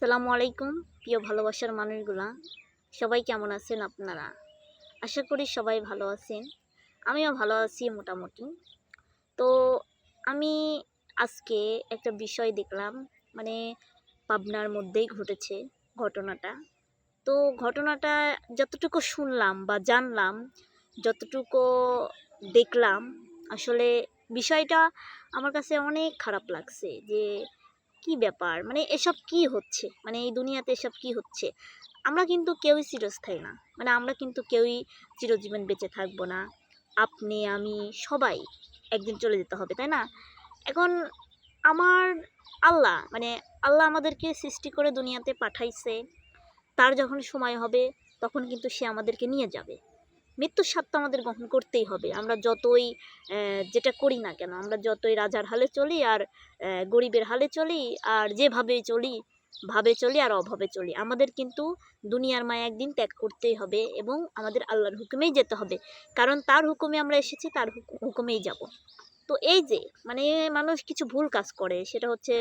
আসসালামু আলাইকুম প্রিয় ভালোবাসার মানুষগুলা, সবাই কেমন আছেন আপনারা? আশা করি সবাই ভালো আছেন। আমিও ভালো আছি মোটামুটি। তো আমি আজকে একটা বিষয় দেখলাম, মানে পাবনার মধ্যেই ঘটেছে ঘটনাটা। তো ঘটনাটা যতটুকু শুনলাম বা জানলাম, যতটুকু দেখলাম, আসলে বিষয়টা আমার কাছে অনেক খারাপ লাগছে যে কি ব্যাপার, মানে এসব কি হচ্ছে, মানে এই দুনিয়াতে এসব কি হচ্ছে। আমরা কিন্তু কেউই চিরস্থায়ী না, মানে আমরা কিন্তু কেউই চিরজীবন বেঁচে থাকবো না। আপনি আমি সবাই একদিন চলে যেতে হবে, তাই না? এখন আমার আল্লাহ আমাদেরকে সৃষ্টি করে দুনিয়াতে পাঠাইছে। তার যখন সময় হবে তখন কিন্তু সে আমাদেরকে নিয়ে যাবে। মৃত্যুর স্বাদ তো আমাদের গ্রহণ করতেই হবে। আমরা যতই যেটা করি না কেন, আমরা যতই রাজার হালে চলি আর গরিবের হালে চলি, আর যেভাবে চলি, ভাবে চলি আর অভাবে চলি, আমাদের কিন্তু দুনিয়ার মায়া একদিন ত্যাগ করতেই হবে এবং আমাদের আল্লাহর হুকুমেই যেতে হবে। কারণ তার হুকুমে আমরা এসেছি, তার হুকুমেই যাব। তো এই যে মানে মানুষ কিছু ভুল কাজ করে, সেটা হচ্ছে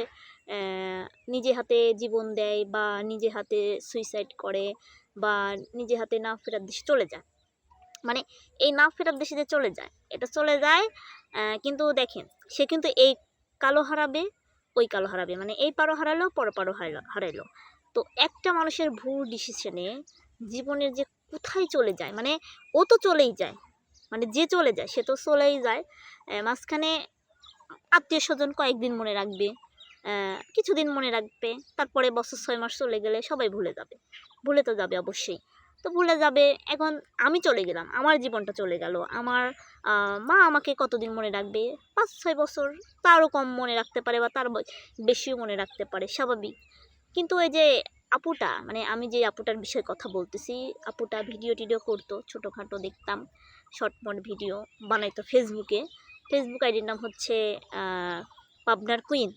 নিজে হাতে জীবন দেয় বা নিজে হাতে সুইসাইড করে বা নিজে হাতে না ফেরার দেশে চলে যায়। মানে এই না ফেরার দেশে যে চলে যায়, এটা চলে যায়, কিন্তু দেখেন সে কিন্তু এই কালো হারাবে, ওই কালো হারাবে, মানে এই পারো হারালো, পর পারো হারাইলো। তো একটা মানুষের ভুল ডিসিশনে জীবনের যে কোথায় চলে যায়, মানে ও তো চলেই যায়, মানে যে চলে যায় সে তো চলেই যায়। মাঝখানে আত্মীয় স্বজন কয়েকদিন মনে রাখবে, কিছুদিন মনে রাখবে, তারপরে বছর 6 মাস চলে গেলে সবাই ভুলে যাবে। ভুলে তো যাবে অবশ্যই। তো ভুলে যাবে। এখন আমি চলে গেলাম, আমার জীবনটা চলে গেল, আমার মা আমাকে কতদিন মনে রাখবে? 5-6 বছর। তারও কম মনে রাখতে পারে বা তার বেশিও মনে রাখতে পারে, স্বাভাবিক। কিন্তু এই যে আপুটা, মানে আমি যে আপুটার বিষয়ে কথা বলতেছি, আপুটা ভিডিও টিডিও করতো, ছোটোখাটো দেখতাম, শর্টমট ভিডিও বানাইতো ফেসবুকে। ফেসবুক আইডির নাম হচ্ছে পাবনার কুইন।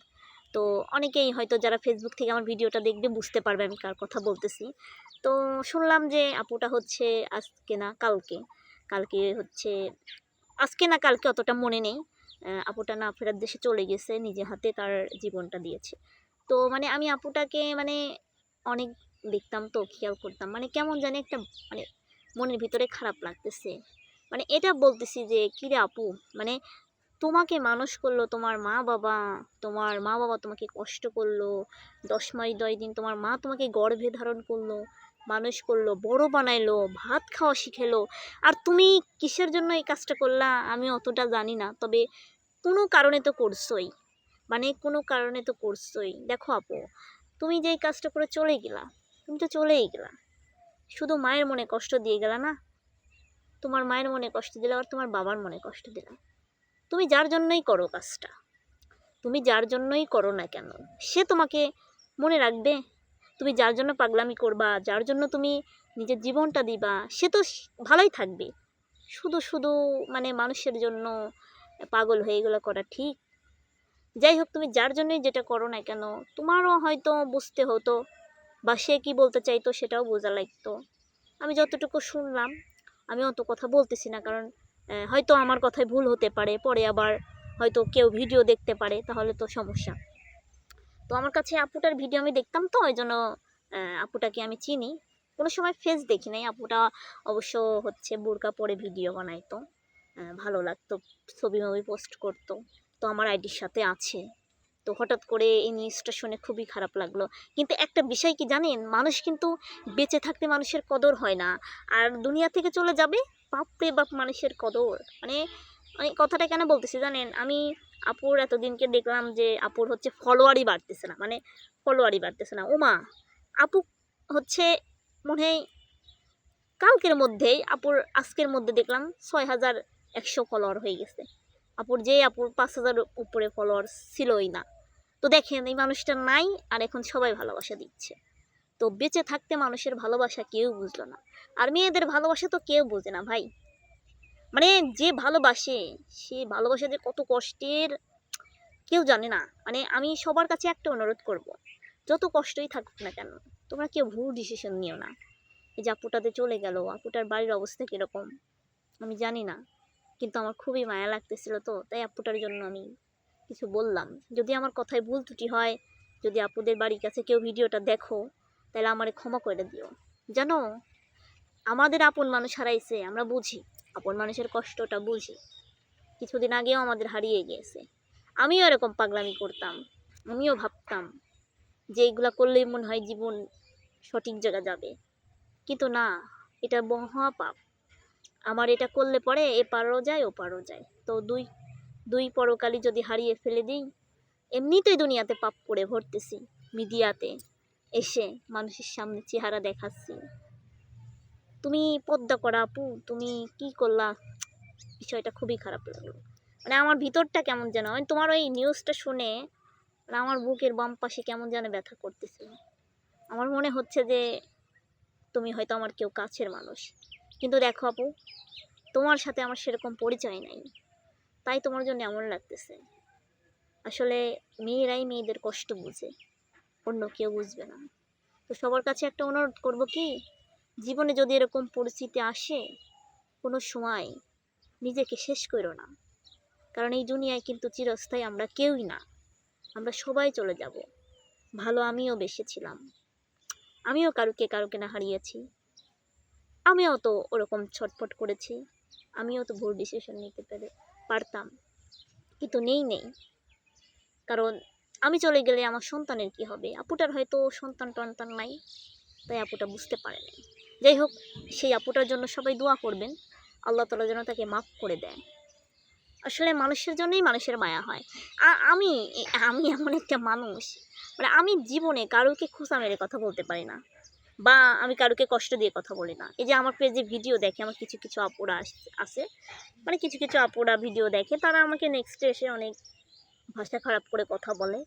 তো অনেকেই হয়তো যারা ফেসবুক থেকে আমার ভিডিওটা দেখবে বুঝতে পারবে আমি কার কথা বলতেছি। তো শুনলাম যে আপুটা হচ্ছে আজকে না কালকে, কালকে হচ্ছে আজকে না কালকে, অতটা মনে নেই, আপুটা না ফেরার দেশে চলে গেছে, নিজে হাতে তার জীবনটা দিয়েছে। তো মানে আমি আপুটাকে মানে অনেক দেখতাম, তো খেয়াল করতাম, মানে কেমন জানি একটা, মানে মনের ভিতরে খারাপ লাগতেছে। মানে এটা বলতেছি যে কী রে আপু, মানে তোমাকে মানুষ করলো তোমার মা বাবা তোমাকে কষ্ট করলো, 10 মাস 10 দিন তোমার মা তোমাকে গর্ভে ধারণ করলো, মানুষ করলো, বড় বানাইলো, ভাত খাওয়া শিখেলো। আর তুমি কিসের জন্য এই কাজটা করলা আমি অতটা জানি না, তবে কোনো কারণে তো করছোই, মানে কোনো কারণে তো করছোই। দেখো আপু, তুমি যেই কাজটা করে চলে গেলা, তুমি তো চলেই গেলা, শুধু মায়ের মনে কষ্ট দিয়ে গেলা না? তোমার মায়ের মনে কষ্ট দিলা আর তোমার বাবার মনে কষ্ট দিলা। তুমি যার জন্যই করো কাজটা, তুমি যার জন্যই করো না কেন, সে তোমাকে মনে রাখবে? তুমি যার জন্য পাগলামি করবা, যার জন্য তুমি নিজের জীবনটা দিবা, সে তো ভালোই থাকবে। শুধু শুধু মানে মানুষের জন্য পাগল হয়ে এগুলো করা ঠিক? যাই হোক, তুমি যার জন্যই যেটা করো না কেন, তোমারও হয়তো বুঝতে হতো বা সে কি বলতে চাইতো সেটাও বোঝা লাগতো। আমি যতটুকু শুনলাম, আমি অত কথা বলতেছি না, কারণ হয়তো আমার কথায় ভুল হতে পারে, পরে আবার হয়তো কেউ ভিডিও দেখতে পারে, তাহলে তো সমস্যা। তো আমার কাছে আপুটার ভিডিও আমি দেখতাম, তো ওই জন্য আপুটাকে আমি চিনি। কোনো সময় ফেস দেখি নাই। আপুটা অবশ্য হচ্ছে বোরকা পরে ভিডিও বানাইতো, ভালো লাগতো, ছবি মবি পোস্ট করতো। তো আমার আইডির সাথে আছে। তো হঠাৎ করে এই নিউজটা শুনে খুবই খারাপ লাগলো। কিন্তু একটা বিষয় কি জানেন, মানুষ কিন্তু বেঁচে থাকতে মানুষের কদর হয় না, আর দুনিয়া থেকে চলে যাবে, বাপরে বাপ মানুষের কদর। মানে আমি কথাটা কেন বলতেছি জানেন, আমি আপুর এতদিনকে দেখলাম যে আপুর হচ্ছে ফলোয়ারই বাড়তেছে না, মানে ফলোয়ারই বাড়তেছে না। ওমা, আপু হচ্ছে মনে হয় কালকের মধ্যেই আপুর, আজকের মধ্যে দেখলাম 6100 ফলোয়ার হয়ে গেছে। আপুর 5000 উপরে ফলোয়ার ছিলই না। তো দেখেন এই মানুষটা নাই, আর এখন সবাই ভালোবাসা দিচ্ছে। তো বেঁচে থাকতে মানুষের ভালোবাসা কেউ বুঝলো না, আর মেয়েদের ভালোবাসা তো কেউ বোঝে না ভাই। মানে যে ভালোবাসে, সে ভালোবাসা যে কত কষ্টের কেউ জানে না। মানে আমি সবার কাছে একটা অনুরোধ করব, যত কষ্টই থাকুক না কেন, তোমরা কেউ ভুল ডিসিশন নিও না। এই যে আপুটাতে চলে গেল, আপুটার বাড়ির অবস্থা কিরকম আমি জানি না, কিন্তু আমার খুবই মায়া লাগতেছিল, তো তাই আপুটার জন্য আমি কিছু বললাম। যদি আমার কথায় ভুল ত্রুটি হয় যদি আপুদের বাড়ির কাছে কেউ ভিডিওটা দেখো তাহলে আমারে ক্ষমা করে দিও। জানো, আমাদের আপন মানুষ হারাইছে, আমরা বুঝি, আপন মানুষের কষ্টটা বুঝি। কিছুদিন আগেও আমাদের হারিয়ে গিয়েছে। আমিও এরকম পাগলামি করতাম, আমিও ভাবতাম যে এইগুলা করলেই মনে হয় জীবন সঠিক জায়গা যাবে, কিন্তু না, এটা মহা পাপ। আমার এটা করলে পরে এ পারও যায় ও পারও যায়, তো দুই দুই পরকালই যদি হারিয়ে ফেলে দিই। এমনিতেই দুনিয়াতে পাপ করে ভরতেছি, মিডিয়াতে এসে মানুষের সামনে চেহারা দেখাচ্ছি। তুমি পদ্মা করা আপু, তুমি কি করলা? বিষয়টা খুবই খারাপ লাগলো। মানে আমার ভিতরটা কেমন যেন, আমি তোমার ওই নিউজটা শুনে মানে আমার বুকের বাম পাশে কেমন যেন ব্যথা করতেছিল। আমার মনে হচ্ছে যে তুমি হয়তো আমার কেউ কাছের মানুষ, কিন্তু দেখো আপু, তোমার সাথে আমার সেরকম পরিচয় নাই, তাই তোমার জন্য এমন লাগতেছে। আসলে মেয়েরাই মেয়েদের কষ্ট বুঝে, অন্য কেউ বুঝবে না। তো সবার কাছে একটা অনুরোধ করব কি, জীবনে যদি এরকম পরিস্থিতি আসে কোনো সময় নিজেকে শেষ করো না, কারণ এই দুনিয়ায় কিন্তু চিরস্থায়ী আমরা কেউই না, আমরা সবাই চলে যাব। ভালো আমিও বেসেছিলাম, আমিও কারুকে না হারিয়েছি, আমিও তো ওরকম ছটফট করেছি, আমিও তো ভুল ডিসিশন নিতে পারতাম, কিন্তু নেই। কারণ আমি চলে গেলে আমার সন্তানের কি হবে? আপুটার হয়তো সন্তান টন্তান নাই, তাই আপুটা বুঝতে পারে নাই। যাই হোক, সেই আপুটার জন্য সবাই দোয়া করবেন, আল্লাহ তাআলা যেন তাকে মাফ করে দেয়। আসলে মানুষের জন্যই মানুষের মায়া হয়। আমি আমি এমন একটা মানুষ, মানে আমি জীবনে কারোকে খোঁচা মেরে কথা বলতে পারি না, বা আমি কারোকে কষ্ট দিয়ে কথা বলি না। এই যে আমার পেজে ভিডিও দেখে আমার কিছু আপুরা আছে, মানে কিছু আপুরা ভিডিও দেখে, তারা আমাকে নেক্সটে এসে অনেক ভাষা খারাপ করে কথা বলে।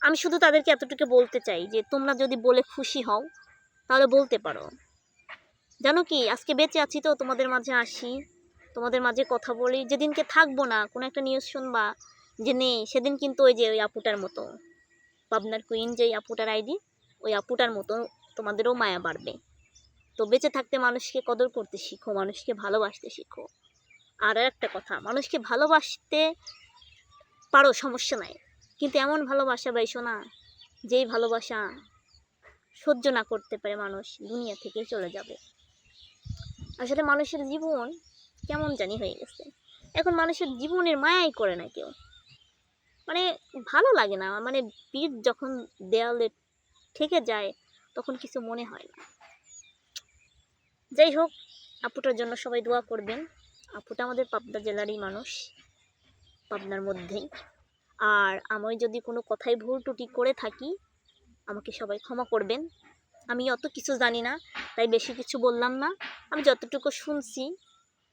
আমি শুধু তাদেরকে এতটুকু বলতে চাই যে তোমরা যদি বলে খুশি হও তাহলে বলতে পারো। জানো কি, আজকে বেঁচে আছি তো তোমাদের মাঝে আসি, তোমাদের মাঝে কথা বলি। যেদিনকে থাকবো না, কোনো একটা নিউজ শুনবা যে নেই, সেদিন কিন্তু ওই যে ওই আপুটার মতো, পাবনার কুইন যেই আপুটার আইডি, ওই আপুটার মতো তোমাদেরও মায়া বাড়বে। তো বেঁচে থাকতে মানুষকে কদর করতে শিখো, মানুষকে ভালোবাসতে শিখো। আর একটা কথা, মানুষকে ভালোবাসতে পারো, সমস্যা নাই, কিন্তু এমন ভালোবাসা বাইসো না যেই ভালোবাসা সহ্য না করতে পারে মানুষ দুনিয়া থেকে চলে যাবে। আসলে মানুষের জীবন কেমন জানি হয়ে গেছে, এখন মানুষের জীবনের মায়াই করে না কেউ, মানে ভালো লাগে না, মানে পিঠ যখন দেয়ালে ঠেকে যায় তখন কিছু মনে হয় না। যাই হোক, আপুটার জন্য সবাই দোয়া করবেন। আপুটা আমাদের পাবনা জেলারই মানুষ, পাবনার মধ্যেই। আর আমি যদি কোনো কথায় ভুল ত্রুটি করে থাকি আমাকে সবাই ক্ষমা করবেন। আমি অত কিছু জানি না, তাই বেশি কিছু বললাম না, আমি যতটুকু শুনছি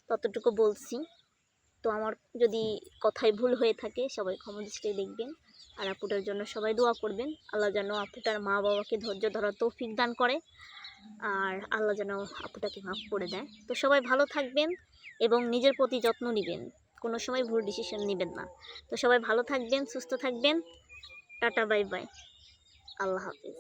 ততটুকু বলছি। তো আমার যদি কথায় ভুল হয়ে থাকে সবাই ক্ষমা দৃষ্টিতে দেখবেন। আর আপুটার জন্য সবাই দোয়া করবেন, আল্লাহ যেন আপুটার মা বাবাকে ধৈর্য ধরার তৌফিক দান করে, আর আল্লাহ যেন আপুটাকে মাফ করে দেয়। তো সবাই ভালো থাকবেন এবং নিজের প্রতি যত্ন নেবেন, কোনো সময় ভুল ডিসিশন নেবেন না। তো সবাই ভালো থাকবেন, সুস্থ থাকবেন, টাটা বাই বাই, আল্লাহ হাফিজ।